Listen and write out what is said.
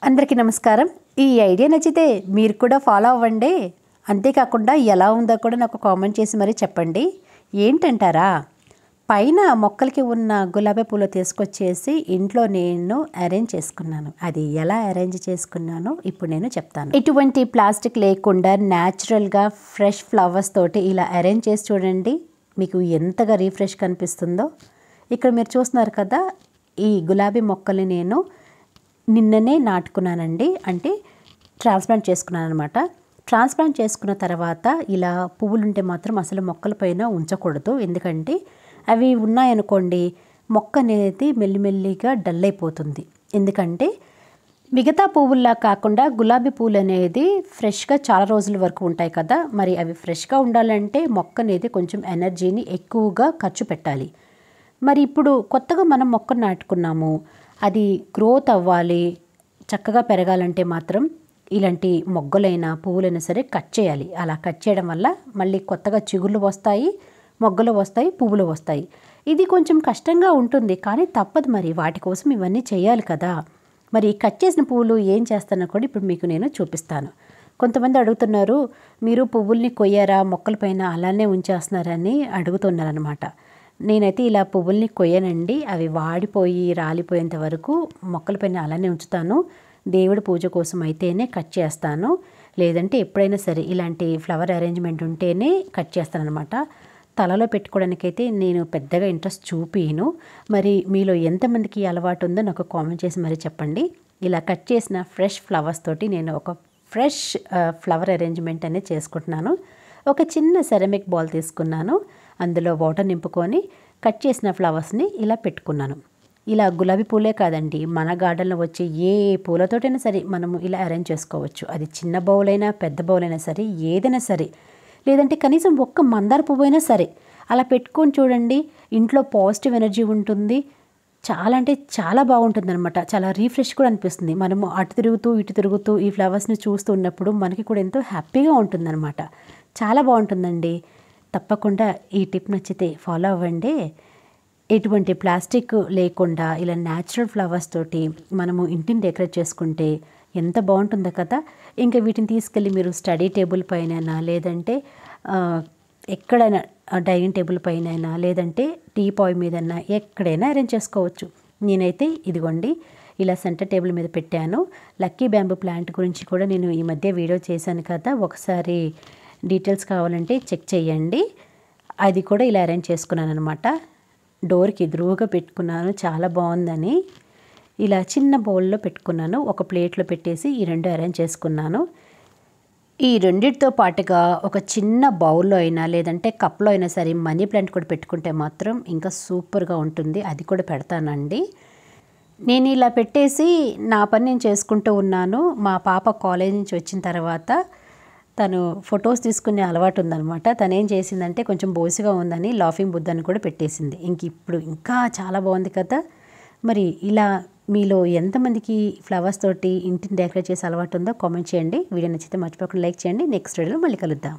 అందరికీ నమస్కారం. ఈ ఐడియా నచ్చితే మీరు కూడా ఫాలో అవ్వండి. అంతేకాకుండా ఎలా ఉందో కూడా నాకు కామెంట్ చేసి మరీ చెప్పండి. ఏంటంటారా, పైన మొక్కలకి ఉన్న గులాబీ పూలు తీసుకొచ్చేసి ఇంట్లో నేను అరేంజ్ చేసుకున్నాను. అది ఎలా అరేంజ్ చేసుకున్నానో ఇప్పుడు నేను చెప్తాను. ఎటువంటి ప్లాస్టిక్ లేకుండా న్యాచురల్గా ఫ్రెష్ ఫ్లవర్స్ తోటి ఇలా అరేంజ్ చేసి చూడండి, మీకు ఎంతగా రీఫ్రెష్ కనిపిస్తుందో. ఇక్కడ మీరు చూస్తున్నారు కదా, ఈ గులాబీ మొక్కల్ని నేను నిన్ననే నాటుకున్నానండి. అంటే ట్రాన్స్ప్లాంట్ చేసుకున్నాను అనమాట. ట్రాన్స్ప్లాంట్ చేసుకున్న తర్వాత ఇలా పువ్వులు ఉంటే మాత్రం అసలు మొక్కల పైన ఉంచకూడదు. ఎందుకంటే అవి ఉన్నాయనుకోండి, మొక్క అనేది మెల్లిమెల్లిగా డల్ అయిపోతుంది. ఎందుకంటే మిగతా పువ్వుల్లా కాకుండా గులాబీ పూలు అనేది ఫ్రెష్గా చాలా రోజుల వరకు ఉంటాయి కదా. మరి అవి ఫ్రెష్గా ఉండాలంటే మొక్క అనేది కొంచెం ఎనర్జీని ఎక్కువగా ఖర్చు పెట్టాలి. మరి ఇప్పుడు కొత్తగా మనం మొక్క నాటుకున్నాము, అది గ్రోత్ అవ్వాలి, చక్కగా పెరగాలంటే మాత్రం ఇలాంటి మొగ్గలైనా పువ్వులైనా సరే కట్ చేయాలి. అలా కట్ చేయడం వల్ల మళ్ళీ కొత్తగా చిగుళ్ళు వస్తాయి, మొగ్గలు వస్తాయి, పువ్వులు వస్తాయి. ఇది కొంచెం కష్టంగా ఉంటుంది, కానీ తప్పదు. మరి వాటి కోసం ఇవన్నీ చేయాలి కదా. మరి కట్ చేసిన పువ్వులు ఏం చేస్తానో కూడా ఇప్పుడు మీకు నేను చూపిస్తాను. కొంతమంది అడుగుతున్నారు, మీరు పువ్వుల్ని కొయ్యారా, మొక్కలపైన అలానే ఉంచేస్తున్నారని అడుగుతున్నారనమాట. నేనైతే ఇలా పువ్వుల్ని కొయ్యనండి. అవి వాడిపోయి రాలిపోయేంత వరకు మొక్కలపైన అలానే ఉంచుతాను. దేవుడి పూజ కోసం అయితేనే కట్ చేస్తాను, లేదంటే ఎప్పుడైనా సరే ఇలాంటి ఫ్లవర్ అరేంజ్మెంట్ ఉంటేనే కట్ చేస్తాను అనమాట. తలలో పెట్టుకోవడానికైతే నేను పెద్దగా ఇంట్రెస్ట్ చూపిను. మరి మీలో ఎంతమందికి అలవాటు ఉందో నాకు కామెంట్ చేసి మరీ చెప్పండి. ఇలా కట్ చేసిన ఫ్రెష్ ఫ్లవర్స్ తోటి నేను ఒక ఫ్రెష్ ఫ్లవర్ అరేంజ్మెంట్ అనేది చేసుకుంటున్నాను. ఒక చిన్న సెరమిక్ బాల్ తీసుకున్నాను, అందులో వాటర్ నింపుకొని కట్ చేసిన ఫ్లవర్స్ని ఇలా పెట్టుకున్నాను. ఇలా గులాబీ పూలే కాదండి, మన గార్డెన్లో వచ్చే ఏ పూలతోటైనా సరే మనము ఇలా అరేంజ్ చేసుకోవచ్చు. అది చిన్న బౌల్ అయినా పెద్ద బౌల్ అయినా సరే, ఏదైనా సరే, లేదంటే కనీసం ఒక్క మందార పువ్వు అయినా సరే అలా పెట్టుకొని చూడండి. ఇంట్లో పాజిటివ్ ఎనర్జీ ఉంటుంది. చాలా అంటే చాలా బాగుంటుంది అనమాట. చాలా రీఫ్రెష్ కూడా అనిపిస్తుంది. మనము అటు తిరుగుతూ ఇటు తిరుగుతూ ఈ ఫ్లవర్స్ని చూస్తూ ఉన్నప్పుడు మనకి కూడా ఎంతో హ్యాపీగా ఉంటుందన్నమాట. చాలా బాగుంటుందండి. తప్పకుండా ఈ టిప్ నచ్చితే ఫాలో అవ్వండి. ఎటువంటి ప్లాస్టిక్ లేకుండా ఇలా న్యాచురల్ ఫ్లవర్స్ తోటి మనము ఇంటిని డెకరేట్ చేసుకుంటే ఎంత బాగుంటుందో కదా. ఇంకా వీటిని తీసుకెళ్ళి మీరు స్టడీ టేబుల్ పైన, లేదంటే ఎక్కడైనా డైనింగ్ టేబుల్ పైన, లేదంటే టీ పాయ్ మీదన్నా ఎక్కడైనా అరేంజ్ చేసుకోవచ్చు. నేనైతే ఇదిగోండి ఇలా సెంటర్ టేబుల్ మీద పెట్టాను. లక్కీ బ్యాంబూ ప్లాంట్ గురించి కూడా నేను ఈ మధ్య వీడియో చేశాను కదా, ఒకసారి డీటెయిల్స్ కావాలంటే చెక్ చేయండి. అది కూడా ఇలా అరేంజ్ చేసుకున్నాను అనమాట. డోర్కి ఎదురుగా పెట్టుకున్నాను, చాలా బాగుందని. ఇలా చిన్న బౌల్లో పెట్టుకున్నాను, ఒక ప్లేట్లో పెట్టేసి ఈ రెండు అరేంజ్ చేసుకున్నాను. ఈ రెండిటితో పాటుగా ఒక చిన్న బౌల్లో అయినా లేదంటే కప్లో అయినా సరే మనీ ప్లాంట్ కూడా పెట్టుకుంటే మాత్రం ఇంకా సూపర్గా ఉంటుంది. అది కూడా పెడతానండి. నేను ఇలా పెట్టేసి నా పని నేను చేసుకుంటూ ఉన్నాను. మా పాప కాలేజ్ నుంచి వచ్చిన తర్వాత తను ఫొటోస్ తీసుకునే అలవాటు ఉందనమాట. తను ఏం చేసిందంటే కొంచెం బోసిగా ఉందని లాఫింగ్ బుద్ధని కూడా పెట్టేసింది. ఇప్పుడు ఇంకా చాలా బాగుంది కదా. మరి ఇలా మీలో ఎంతమందికి ఫ్లవర్స్ తోటి ఇంటిని డెకరేట్ చేసే అలవాటు ఉందో కామెంట్ చేయండి. వీడియో నచ్చితే మర్చిపోకుండా లైక్ చేయండి. నెక్స్ట్ వీడియోలో మళ్ళీ కలుద్దాం.